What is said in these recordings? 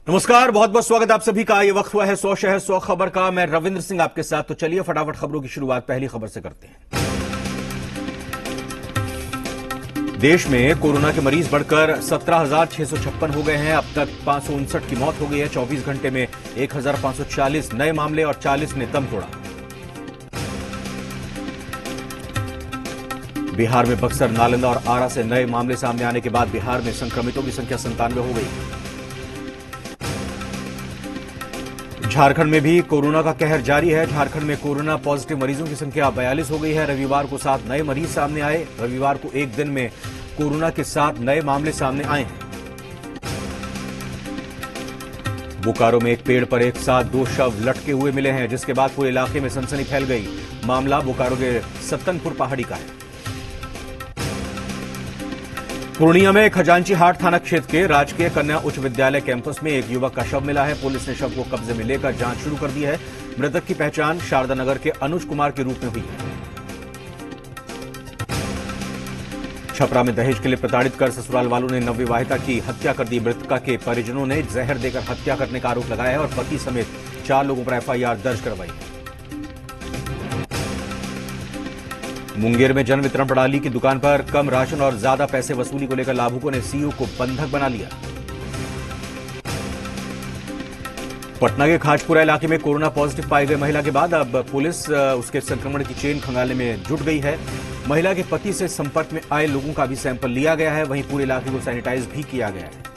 नमस्कार, बहुत बहुत स्वागत आप सभी का। ये वक्त हुआ है 100 शहर 100 खबर का। मैं रविंद्र सिंह आपके साथ। तो चलिए फटाफट खबरों की शुरुआत पहली खबर से करते हैं। देश में कोरोना के मरीज बढ़कर 17,656 हो गए हैं। अब तक 559 की मौत हो गई है। 24 घंटे में 1,540 नए मामले और 40 ने दम तोड़ा। बिहार में बक्सर, नालंदा और आरा से नए मामले सामने आने के बाद बिहार में संक्रमितों की संख्या 97 हो गई। झारखंड में भी कोरोना का कहर जारी है। झारखंड में कोरोना पॉजिटिव मरीजों की संख्या 42 हो गई है। रविवार को 7 नए मरीज सामने आए। रविवार को एक दिन में कोरोना के 7 नए मामले सामने आए हैं। बोकारो में एक पेड़ पर एक साथ 2 शव लटके हुए मिले हैं, जिसके बाद पूरे इलाके में सनसनी फैल गई। मामला बोकारो के सत्तनपुर पहाड़ी का है। पूर्णिया में खजांची हाट थाना क्षेत्र के राजकीय कन्या उच्च विद्यालय कैंपस में एक युवक का शव मिला है। पुलिस ने शव को कब्जे में लेकर जांच शुरू कर दी है। मृतक की पहचान शारदा नगर के अनुज कुमार के रूप में हुई है। छपरा में दहेज के लिए प्रताड़ित कर ससुराल वालों ने नवविवाहिता की हत्या कर दी। मृतका के परिजनों ने जहर देकर हत्या करने का आरोप लगाया है और पति समेत 4 लोगों पर एफआईआर दर्ज करवाई है। मुंगेर में जन वितरण प्रणाली की दुकान पर कम राशन और ज्यादा पैसे वसूली को लेकर लाभुकों ने सीईओ को बंधक बना लिया। पटना के खाजपुरा इलाके में कोरोना पॉजिटिव पाई गई महिला के बाद अब पुलिस उसके संक्रमण की चेन खंगालने में जुट गई है। महिला के पति से संपर्क में आए लोगों का भी सैंपल लिया गया है। वहीं पूरे इलाके को सैनिटाइज भी किया गया है।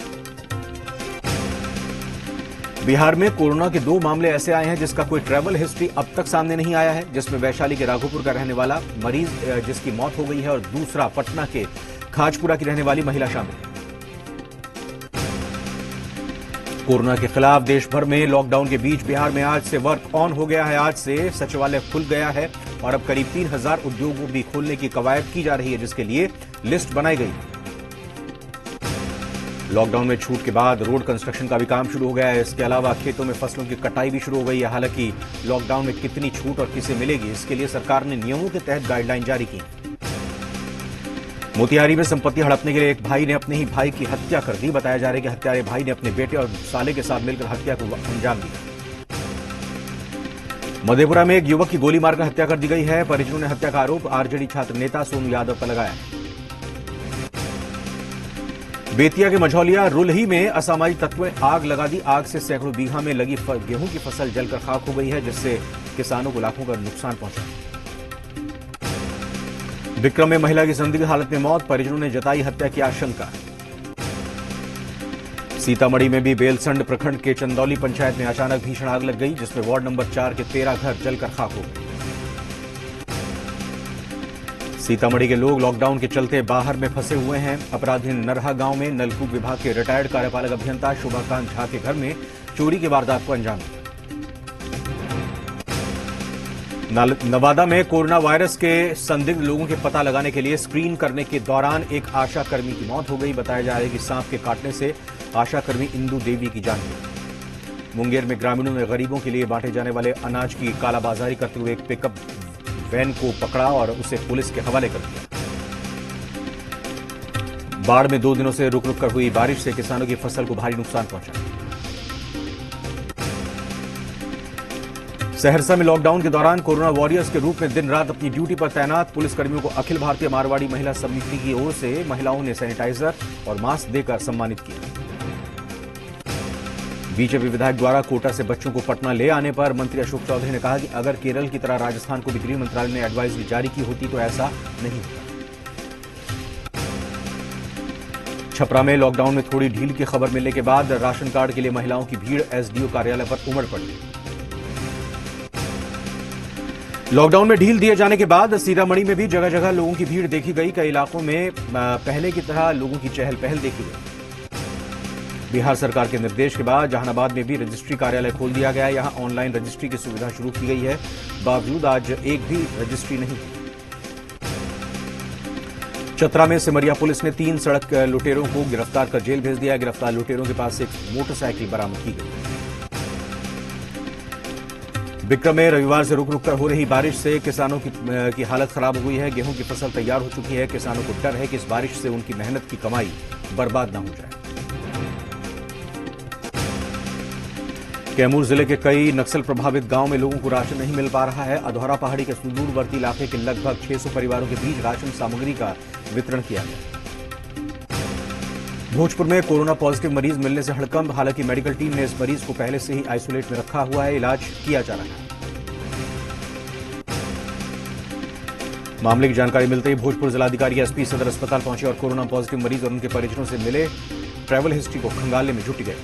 बिहार में कोरोना के 2 मामले ऐसे आए हैं जिसका कोई ट्रैवल हिस्ट्री अब तक सामने नहीं आया है, जिसमें वैशाली के राघोपुर का रहने वाला मरीज जिसकी मौत हो गई है और दूसरा पटना के खाजपुरा की रहने वाली महिला शामिल है। कोरोना के खिलाफ देश भर में लॉकडाउन के बीच बिहार में आज से वर्क ऑन हो गया है। आज से सचिवालय खुल गया है और अब करीब 3,000 उद्योगों भी खोलने की कवायद की जा रही है, जिसके लिए लिस्ट बनाई गई है। लॉकडाउन में छूट के बाद रोड कंस्ट्रक्शन का भी काम शुरू हो गया है। इसके अलावा खेतों में फसलों की कटाई भी शुरू हो गई है। हालांकि लॉकडाउन में कितनी छूट और किसे मिलेगी, इसके लिए सरकार ने नियमों के तहत गाइडलाइन जारी की। मोतिहारी में संपत्ति हड़पने के लिए एक भाई ने अपने ही भाई की हत्या कर दी। बताया जा रहा है कि हत्यारे भाई ने अपने बेटे और साले के साथ मिलकर हत्या को अंजाम दिया। मधेपुरा में एक युवक की गोली मारकर हत्या कर दी गई है। परिजनों ने हत्या का आरोप आरजेडी छात्र नेता सोनू यादव पर लगाया है। बेतिया के मझौलिया रुलही में असामाजिक तत्वों ने आग लगा दी। आग से सैकड़ों बीघा में लगी गेहूं की फसल जलकर खाक हो गई है, जिससे किसानों को लाखों का नुकसान पहुंचा। विक्रम में महिला की संदिग्ध हालत में मौत। परिजनों ने जताई हत्या की आशंका। सीतामढ़ी में भी बेलसंड प्रखंड के चंदौली पंचायत में अचानक भीषण आग लग गई, जिसमें वार्ड नंबर 4 के 13 घर जलकर खाक हो गए। सीतामढ़ी के लोग लॉकडाउन के चलते बाहर में फंसे हुए हैं। अपराधी नरहा गांव में नलकूप विभाग के रिटायर्ड कार्यपालक अभियंता शोभाकांत झा के घर में चोरी की वारदात को अंजाम दिया। नवादा में कोरोना वायरस के संदिग्ध लोगों के पता लगाने के लिए स्क्रीन करने के दौरान एक आशा कर्मी की मौत हो गई। बताया जा रहा है कि सांप के काटने से आशा कर्मी इंदू देवी की जान गई। मुंगेर में ग्रामीणों ने गरीबों के लिए बांटे जाने वाले अनाज की कालाबाजारी करते हुए एक पिकअप वैन को पकड़ा और उसे पुलिस के हवाले कर दिया। बाढ़ में 2 दिनों से रुक रुक कर हुई बारिश से किसानों की फसल को भारी नुकसान पहुंचा। सहरसा में लॉकडाउन के दौरान कोरोना वॉरियर्स के रूप में दिन रात अपनी ड्यूटी पर तैनात पुलिसकर्मियों को अखिल भारतीय मारवाड़ी महिला समिति की ओर से महिलाओं ने सैनिटाइजर और मास्क देकर सम्मानित किया। बीजेपी विधायक द्वारा कोटा से बच्चों को पटना ले आने पर मंत्री अशोक चौधरी ने कहा कि अगर केरल की तरह राजस्थान को भी गृह मंत्रालय ने एडवाइजरी जारी की होती तो ऐसा नहीं होता। छपरा में लॉकडाउन में थोड़ी ढील की खबर मिलने के बाद राशन कार्ड के लिए महिलाओं की भीड़ एसडीओ कार्यालय पर उमड़ पड़ी। लॉकडाउन में ढील दिए जाने के बाद सीतामढ़ी में भी जगह जगह लोगों की भीड़ देखी गई। कई इलाकों में पहले की तरह लोगों की चहल पहल देखी गई। बिहार सरकार के निर्देश के बाद जहानाबाद में भी रजिस्ट्री कार्यालय खोल दिया गया है। यहां ऑनलाइन रजिस्ट्री की सुविधा शुरू की गई है। बावजूद आज एक भी रजिस्ट्री नहीं। चतरा में सिमरिया पुलिस ने 3 सड़क लुटेरों को गिरफ्तार कर जेल भेज दिया। गिरफ्तार लुटेरों के पास एक मोटरसाइकिल बरामद की गई। विक्रम में रविवार से रुक रुक कर हो रही बारिश से किसानों की हालत खराब हो गई है। गेहूं की फसल तैयार हो चुकी है। किसानों को डर है कि इस बारिश से उनकी मेहनत की कमाई बर्बाद न हो जाए। कैमूर जिले के कई नक्सल प्रभावित गांव में लोगों को राशन नहीं मिल पा रहा है। अधौरा पहाड़ी के सुदूरवर्ती इलाके के लगभग 600 परिवारों के बीच राशन सामग्री का वितरण किया गया। भोजपुर में कोरोना पॉजिटिव मरीज मिलने से हड़कंप। हालांकि मेडिकल टीम ने इस मरीज को पहले से ही आइसोलेट में रखा हुआ है, इलाज किया जा रहा है। मामले की जानकारी मिलते ही भोजपुर जिलाधिकारी एसपी सदर अस्पताल पहुंचे और कोरोना पॉजिटिव मरीज और उनके परिजनों से मिले। ट्रैवल हिस्ट्री को खंगालने में जुट गए।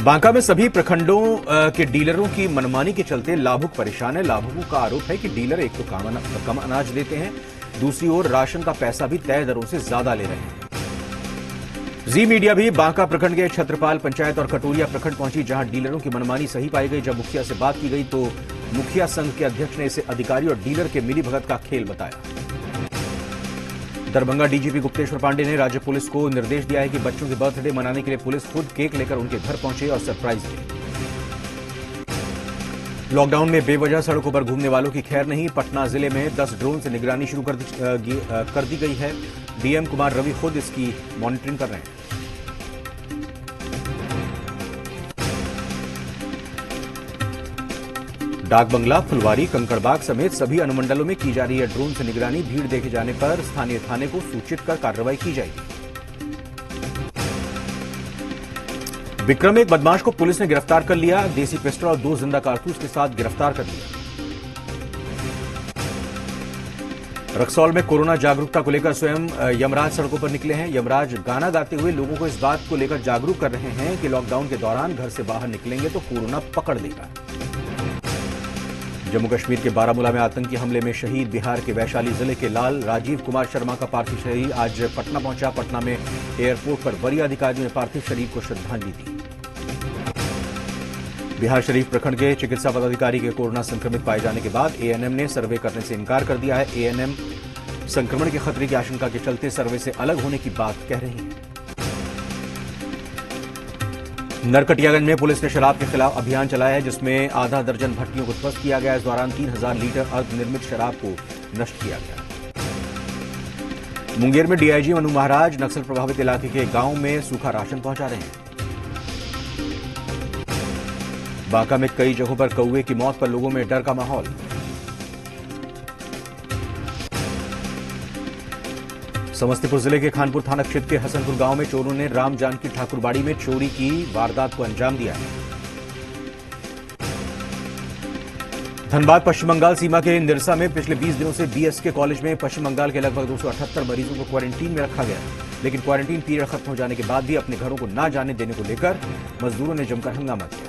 बांका में सभी प्रखंडों के डीलरों की मनमानी के चलते लाभुक परेशान है। लाभुकों का आरोप है कि डीलर एक तो कम अनाज देते हैं, दूसरी ओर राशन का पैसा भी तय दरों से ज्यादा ले रहे हैं। जी मीडिया भी बांका प्रखंड के छत्रपाल पंचायत और कटोरिया प्रखंड पहुंची, जहां डीलरों की मनमानी सही पाई गई। जब मुखिया से बात की गई तो मुखिया संघ के अध्यक्ष ने इसे अधिकारी और डीलर के मिलीभगत का खेल बताया। दरभंगा डीजीपी गुप्तेश्वर पांडे ने राज्य पुलिस को निर्देश दिया है कि बच्चों के बर्थडे मनाने के लिए पुलिस खुद केक लेकर उनके घर पहुंचे और सरप्राइज दे। लॉकडाउन में बेवजह सड़कों पर घूमने वालों की खैर नहीं। पटना जिले में 10 ड्रोन से निगरानी शुरू कर दी गई है। डीएम कुमार रवि खुद इसकी मॉनिटरिंग कर रहे हैं। डाक बंगला, फुलवारी, कंकड़बाग समेत सभी अनुमंडलों में की जा रही है ड्रोन से निगरानी। भीड़ देखे जाने पर स्थानीय थाने को सूचित कर कार्रवाई की जाएगी। विक्रम में एक बदमाश को पुलिस ने गिरफ्तार कर लिया। देसी पिस्टल और 2 जिंदा कारतूस के साथ गिरफ्तार कर लिया। रक्सौल में कोरोना जागरूकता को लेकर स्वयं यमराज सड़कों पर निकले हैं। यमराज गाना गाते हुए लोगों को इस बात को लेकर जागरूक कर रहे हैं कि लॉकडाउन के दौरान घर से बाहर निकलेंगे तो कोरोना पकड़ लेगा। जम्मू कश्मीर के बारामूला में आतंकी हमले में शहीद बिहार के वैशाली जिले के लाल राजीव कुमार शर्मा का पार्थिव शरीर आज पटना पहुंचा। पटना में एयरपोर्ट पर वरीय अधिकारियों ने पार्थिव शरीर को श्रद्धांजलि दी। बिहार शरीफ प्रखंड के चिकित्सा पदाधिकारी के कोरोना संक्रमित पाए जाने के बाद एएनएम ने सर्वे करने से इनकार कर दिया है। एएनएम संक्रमण के खतरे की आशंका के चलते सर्वे से अलग होने की बात कह रही है। नरकटियागंज में पुलिस ने शराब के खिलाफ अभियान चलाया है, जिसमें आधा दर्जन भट्टियों को ध्वस्त किया गया। इस दौरान 3000 लीटर अर्धनिर्मित शराब को नष्ट किया गया। मुंगेर में डीआईजी मनु महाराज नक्सल प्रभावित इलाके के गांव में सूखा राशन पहुंचा रहे हैं। बांका में कई जगहों पर कौवे की मौत पर लोगों में डर का माहौल। समस्तीपुर जिले के खानपुर थाना क्षेत्र के हसनपुर गांव में चोरों ने राम जानकी ठाकुरबाड़ी में चोरी की वारदात को अंजाम दिया है। धनबाद पश्चिम बंगाल सीमा के निरसा में पिछले 20 दिनों से बीएसके कॉलेज में पश्चिम बंगाल के लगभग 278 मरीजों को क्वारंटीन में रखा गया, लेकिन क्वारंटीन पीरियड खत्म हो जाने के बाद भी अपने घरों को न जाने देने को लेकर मजदूरों ने जमकर हंगामा किया।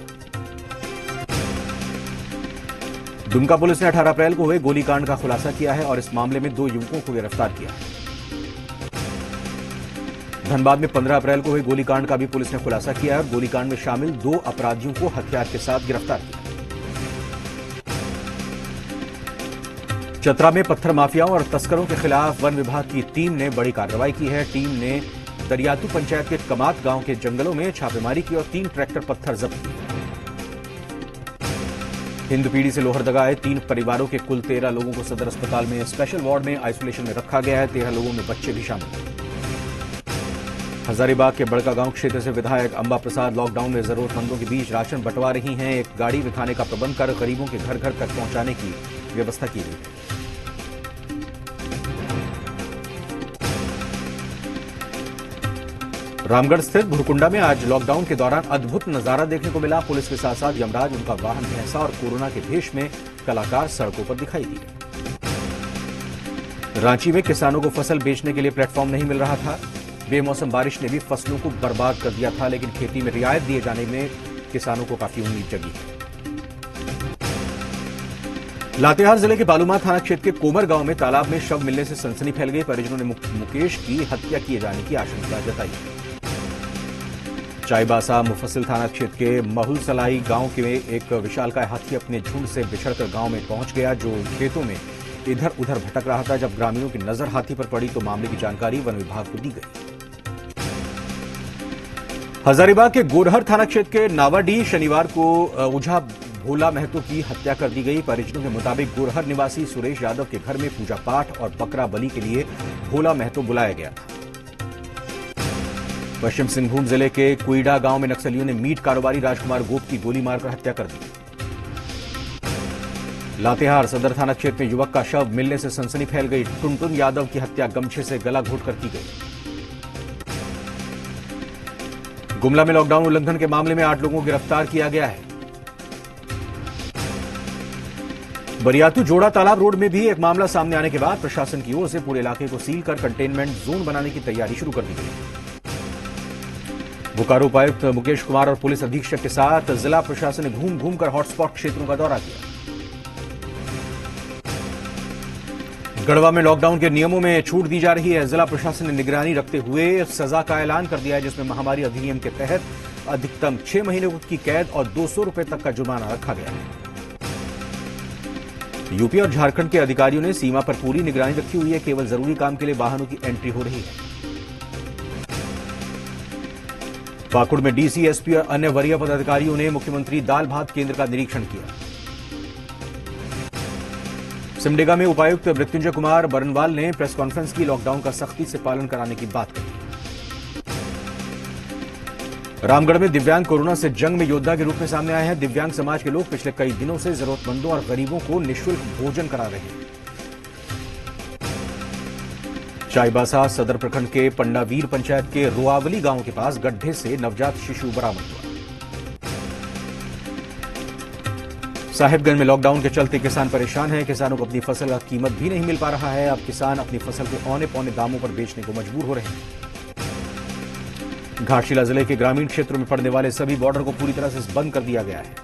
दुमका पुलिस ने 18 अप्रैल को हुए गोलीकांड का खुलासा किया है और इस मामले में 2 युवकों को गिरफ्तार किया है। धनबाद में 15 अप्रैल को हुए गोलीकांड का भी पुलिस ने खुलासा किया है और गोलीकांड में शामिल 2 अपराधियों को हथियार के साथ गिरफ्तार किया। चतरा में पत्थर माफियाओं और तस्करों के खिलाफ वन विभाग की टीम ने बड़ी कार्रवाई की है। टीम ने दरियातू पंचायत के कमात गांव के जंगलों में छापेमारी की और 3 ट्रैक्टर पत्थर जब्त किए। हिंदपीढ़ी से लोहरदगा आए 3 परिवारों के कुल 13 लोगों को सदर अस्पताल में स्पेशल वार्ड में आइसोलेशन में रखा गया है। 13 लोगों में बच्चे भी शामिल हैं। हजारीबाग के बड़का गांव क्षेत्र से विधायक अंबा प्रसाद लॉकडाउन में जरूरतमंदों के बीच राशन बंटवा रही हैं। एक गाड़ी बिठाने का प्रबंध कर गरीबों के घर घर तक पहुंचाने की व्यवस्था की गई है। रामगढ़ स्थित भुरकुंडा में आज लॉकडाउन के दौरान अद्भुत नजारा देखने को मिला। पुलिस के साथ साथ यमराज, उनका वाहन भैंसा और कोरोना के भेष में कलाकार सड़कों पर दिखाई दिए। रांची में किसानों को फसल बेचने के लिए प्लेटफॉर्म नहीं मिल रहा था। बेमौसम बारिश ने भी फसलों को बर्बाद कर दिया था, लेकिन खेती में रियायत दिए जाने में किसानों को काफी उम्मीद जगी है। लातेहार जिले के बालूमाथ थाना क्षेत्र के कोमर गांव में तालाब में शव मिलने से सनसनी फैल गई। परिजनों ने मुकेश की हत्या किए जाने की आशंका जताई। चाईबासा मुफस्सिल थाना क्षेत्र के महुलसलाई गांव के एक विशालकाय हाथी अपने झुंड से बिछड़कर गांव में पहुंच गया, जो खेतों में इधर उधर भटक रहा था। जब ग्रामीणों की नजर हाथी पर पड़ी तो मामले की जानकारी वन विभाग को दी गई। हजारीबाग के गोरहर थाना क्षेत्र के नावाडीह शनिवार को ओझा भोला महतो की हत्या कर दी गई। परिजनों के मुताबिक गोरहर निवासी सुरेश यादव के घर में पूजा पाठ और बकरा बलि के लिए भोला महतो बुलाया गया था। पश्चिम सिंहभूम जिले के कुईडा गांव में नक्सलियों ने मीट कारोबारी राजकुमार गोप की गोली मारकर हत्या कर दी। लातेहार सदर थाना क्षेत्र में युवक का शव मिलने से सनसनी फैल गई। टुनटुन यादव की हत्या गमछे से गला घोटकर की गई। गुमला में लॉकडाउन उल्लंघन के मामले में 8 लोगों को गिरफ्तार किया गया है। बरियातू जोड़ा तालाब रोड में भी एक मामला सामने आने के बाद प्रशासन की ओर से पूरे इलाके को सील कर कंटेनमेंट जोन बनाने की तैयारी शुरू कर दी गई। बोकारो उपायुक्त मुकेश कुमार और पुलिस अधीक्षक के साथ जिला प्रशासन ने घूम घूमकर हॉटस्पॉट क्षेत्रों का दौरा किया। गढ़वा में लॉकडाउन के नियमों में छूट दी जा रही है। जिला प्रशासन ने निगरानी रखते हुए सजा का ऐलान कर दिया है, जिसमें महामारी अधिनियम के तहत अधिकतम 6 महीने की कैद और 200 रुपए तक का जुर्माना रखा गया है। यूपी और झारखंड के अधिकारियों ने सीमा पर पूरी निगरानी रखी हुई है। केवल जरूरी काम के लिए वाहनों की एंट्री हो रही है। पाकुड़ में डीसी, एसपी और अन्य वरीय पदाधिकारियों ने मुख्यमंत्री दाल भात केंद्र का निरीक्षण किया। सिमडेगा में उपायुक्त मृत्युंजय कुमार बरनवाल ने प्रेस कॉन्फ्रेंस की। लॉकडाउन का सख्ती से पालन कराने की बात कही। रामगढ़ में दिव्यांग कोरोना से जंग में योद्धा के रूप में सामने आए हैं। दिव्यांग समाज के लोग पिछले कई दिनों से जरूरतमंदों और गरीबों को निःशुल्क भोजन करा रहे हैं। चाईबासा सदर प्रखंड के पंडावीर पंचायत के रुआवली गांव के पास गड्ढे से नवजात शिशु बरामद हुआ। साहिबगंज में लॉकडाउन के चलते किसान परेशान हैं। किसानों को अपनी फसल का कीमत भी नहीं मिल पा रहा है। अब किसान अपनी फसल को औने पौने दामों पर बेचने को मजबूर हो रहे हैं। घाटशिला जिले के ग्रामीण क्षेत्रों में पड़ने वाले सभी बॉर्डर को पूरी तरह से बंद कर दिया गया है।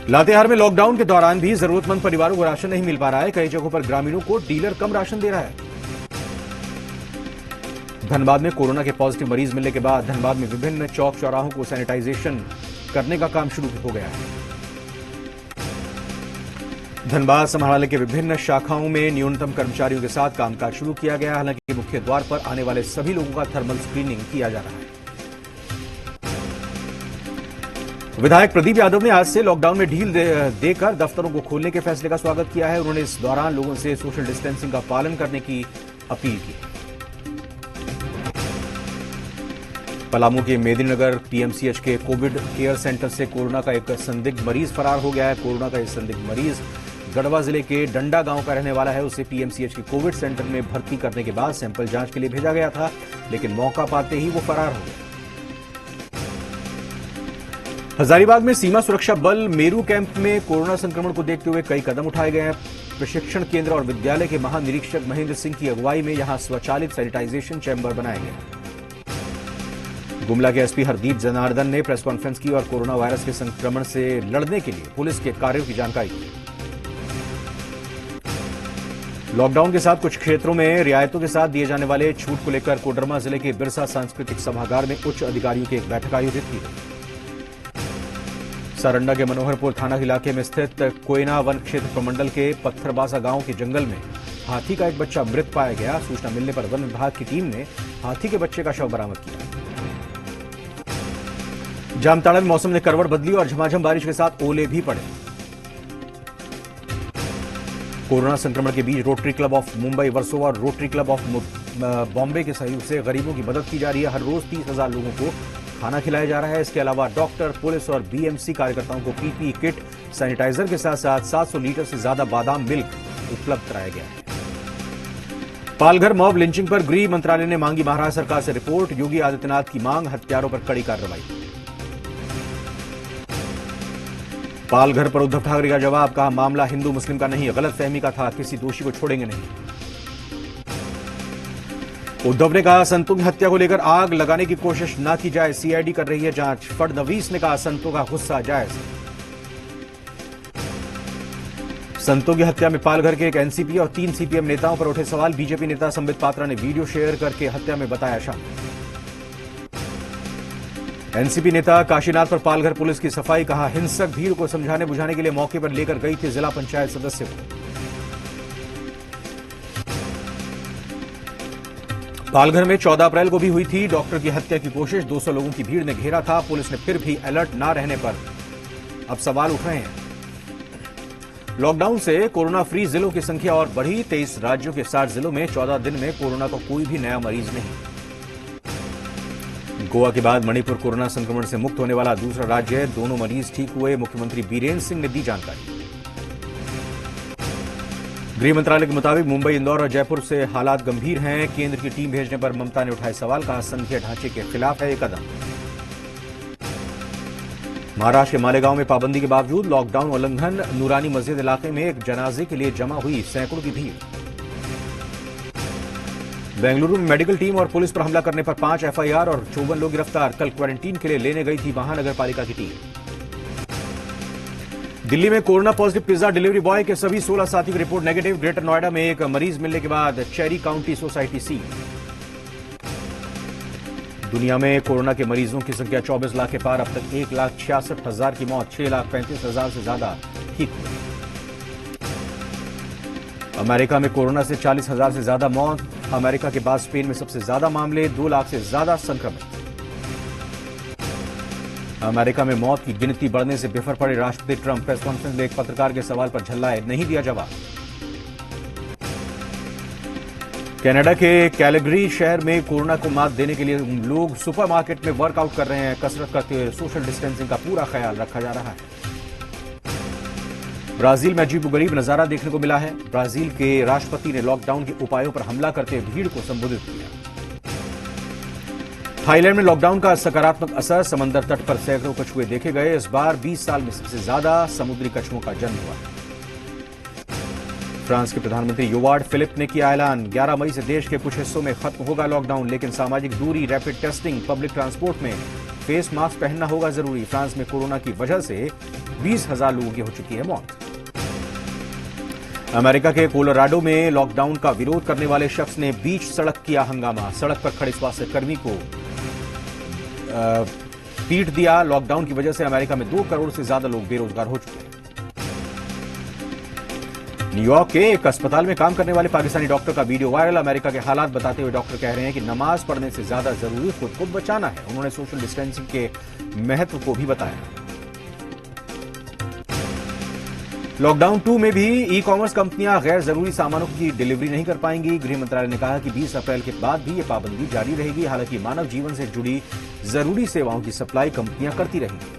लातेहार में लॉकडाउन के दौरान भी जरूरतमंद परिवारों को राशन नहीं मिल पा रहा है। कई जगहों पर ग्रामीणों को डीलर कम राशन दे रहा है। धनबाद में कोरोना के पॉजिटिव मरीज मिलने के बाद धनबाद में विभिन्न चौक चौराहों को सैनिटाइजेशन करने का काम शुरू हो गया है। धनबाद समाहरणालय के विभिन्न शाखाओं में न्यूनतम कर्मचारियों के साथ कामकाज शुरू किया गया। हालांकि मुख्य द्वार पर आने वाले सभी लोगों का थर्मल स्क्रीनिंग किया जा रहा है। विधायक प्रदीप यादव ने आज से लॉकडाउन में ढील देकर दफ्तरों को खोलने के फैसले का स्वागत किया है। उन्होंने इस दौरान लोगों से सोशल डिस्टेंसिंग का पालन करने की अपील की। पलामू के मेदिनीनगर पीएमसीएच के कोविड केयर सेंटर से कोरोना का एक संदिग्ध मरीज फरार हो गया है। कोरोना का यह संदिग्ध मरीज गढ़वा जिले के डंडा गांव का रहने वाला है। उसे पीएमसीएच के कोविड सेंटर में भर्ती करने के बाद सैंपल जांच के लिए भेजा गया था, लेकिन मौका पाते ही वो फरार हो गया। हजारीबाग में सीमा सुरक्षा बल मेरू कैंप में कोरोना संक्रमण को देखते हुए कई कदम उठाए गए हैं। प्रशिक्षण केंद्र और विद्यालय के महानिरीक्षक महेंद्र सिंह की अगुवाई में यहां स्वचालित सैनिटाइजेशन चैंबर बनाए गए। गुमला के एसपी हरदीप जनार्दन ने प्रेस कॉन्फ्रेंस की और कोरोना वायरस के संक्रमण से लड़ने के लिए पुलिस के कार्यों की जानकारी दी। लॉकडाउन के साथ कुछ क्षेत्रों में रियायतों के साथ दिए जाने वाले छूट को लेकर कोडरमा जिले के बिरसा सांस्कृतिक सभागार में उच्च अधिकारियों की एक बैठक आयोजित की गई। सारंडा के मनोहरपुर थाना इलाके में स्थित कोयना वन क्षेत्र प्रमंडल के पत्थरबासा गांव के जंगल में हाथी का एक बच्चा मृत पाया गया। सूचना मिलने पर वन विभाग की टीम ने हाथी के बच्चे का शव बरामद किया। जामताड़ा में मौसम ने करवट बदली और झमाझम बारिश के साथ ओले भी पड़े। कोरोना संक्रमण के बीच rotary club of Mumbai Versova और रोटरी क्लब ऑफ बॉम्बे के सहयोग से गरीबों की मदद की जा रही है। हर रोज 30,000 लोगों को खाना खिलाया जा रहा है। इसके अलावा डॉक्टर, पुलिस और बीएमसी कार्यकर्ताओं को पीपीई किट, सैनिटाइजर के साथ साथ 700 लीटर से ज्यादा बादाम मिल्क उपलब्ध कराया गया है। पालघर मॉब लिंचिंग पर गृह मंत्रालय ने मांगी महाराष्ट्र सरकार से रिपोर्ट। योगी आदित्यनाथ की मांग, हत्यारों पर कड़ी कार्रवाई। पालघर पर उद्धव ठाकरे का जवाब, कहा मामला हिंदू मुस्लिम का नहीं, गलतफहमी का था, किसी दोषी को छोड़ेंगे नहीं। उद्धव ने कहा संतों की हत्या को लेकर आग लगाने की कोशिश न की जाए, सीआईडी कर रही है जांच। फडणवीस ने कहा संतों का गुस्सा जायज। संतों की हत्या में पालघर के एक एनसीपी और 3 सीपीएम नेताओं पर उठे सवाल। बीजेपी नेता संबित पात्रा ने वीडियो शेयर करके हत्या में बताया शामिल। एनसीपी नेता काशीनाथ पर पालघर पुलिस की सफाई, कहा हिंसक भीड़ को समझाने बुझाने के लिए मौके पर लेकर गई थी जिला पंचायत सदस्य को। पालघर में 14 अप्रैल को भी हुई थी डॉक्टर की हत्या की कोशिश। 200 लोगों की भीड़ ने घेरा था। पुलिस ने फिर भी अलर्ट न रहने पर अब सवाल उठ रहे हैं। लॉकडाउन से कोरोना फ्री जिलों की संख्या और बढ़ी। 23 राज्यों के 60 जिलों में 14 दिन में कोरोना का कोई भी नया मरीज नहीं। गोवा के बाद मणिपुर कोरोना संक्रमण से मुक्त होने वाला दूसरा राज्य है। दोनों मरीज ठीक हुए। मुख्यमंत्री बीरेन्द्र सिंह ने दी जानकारी। गृह मंत्रालय के मुताबिक मुंबई, इंदौर और जयपुर से हालात गंभीर हैं। केंद्र की टीम भेजने पर ममता ने उठाए सवाल। कहा, संघीय ढांचे के खिलाफ है ये कदम। महाराष्ट्र के मालेगांव में पाबंदी के बावजूद लॉकडाउन उल्लंघन। नूरानी मस्जिद इलाके में एक जनाजे के लिए जमा हुई सैकड़ों की भीड़। बेंगलुरु में मेडिकल टीम और पुलिस पर हमला करने पर 5 एफआईआर और 54 लोग गिरफ्तार। कल क्वारंटीन के लिए लेने गई थी महानगर पालिका की टीम। दिल्ली में corona positive pizza delivery boy के सभी 16 साथियों की रिपोर्ट नेगेटिव। ग्रेटर नोएडा में एक मरीज मिलने के बाद चेरी काउंटी सोसाइटी सील। दुनिया में कोरोना के मरीजों की संख्या 24 लाख के पार। अब तक 1,66,000 की मौत, 6,35,000 से ज्यादा ठीक हुए। अमेरिका में कोरोना से 40,000 से ज्यादा मौत। अमेरिका के बाद स्पेन में सबसे ज्यादा मामले, 2 लाख से ज्यादा संक्रमित। अमेरिका में मौत की गिनती बढ़ने से बिफर पड़े राष्ट्रपति ट्रंप। प्रेस कॉन्फ्रेंस में एक पत्रकार के सवाल पर झल्लाए, नहीं दिया जवाब। कनाडा के कैलगरी शहर में कोरोना को मात देने के लिए लोग सुपरमार्केट में वर्कआउट कर रहे हैं। कसरत करते हुए सोशल डिस्टेंसिंग का पूरा ख्याल रखा जा रहा है। ब्राजील में अजीबोगरीब नजारा देखने को मिला है। ब्राजील के राष्ट्रपति ने लॉकडाउन के उपायों पर हमला करते हुए भीड़ को संबोधित किया। थाईलैंड में लॉकडाउन का सकारात्मक असर। समंदर तट पर सैकड़ों कछुए देखे गए। इस बार 20 साल में सबसे ज्यादा समुद्री कछुओं का जन्म हुआ। फ्रांस के प्रधानमंत्री योवार्ड फिलिप ने किया ऐलान, 11 मई से देश के कुछ हिस्सों में खत्म होगा लॉकडाउन, लेकिन सामाजिक दूरी, रैपिड टेस्टिंग, पब्लिक ट्रांसपोर्ट में फेस मास्क पहनना होगा जरूरी। फ्रांस में कोरोना की वजह से 20,000 लोगों की हो चुकी है मौत। अमेरिका के कोलोराडो में लॉकडाउन का विरोध करने वाले शख्स ने बीच सड़क किया हंगामा। सड़क पर खड़े स्वास्थ्यकर्मी को पीट दिया। लॉकडाउन की वजह से अमेरिका में 2 करोड़ से ज्यादा लोग बेरोजगार हो चुके हैं। न्यूयॉर्क के एक अस्पताल में काम करने वाले पाकिस्तानी डॉक्टर का वीडियो वायरल। अमेरिका के हालात बताते हुए डॉक्टर कह रहे हैं कि नमाज पढ़ने से ज्यादा जरूरी खुद को बचाना है। उन्होंने सोशल डिस्टेंसिंग के महत्व को भी बताया। लॉकडाउन 2 में भी ई कॉमर्स कंपनियां गैर जरूरी सामानों की डिलीवरी नहीं कर पाएंगी। गृह मंत्रालय ने कहा कि 20 अप्रैल के बाद भी ये पाबंदी जारी रहेगी। हालांकि मानव जीवन से जुड़ी जरूरी सेवाओं की सप्लाई कंपनियां करती रहेंगी।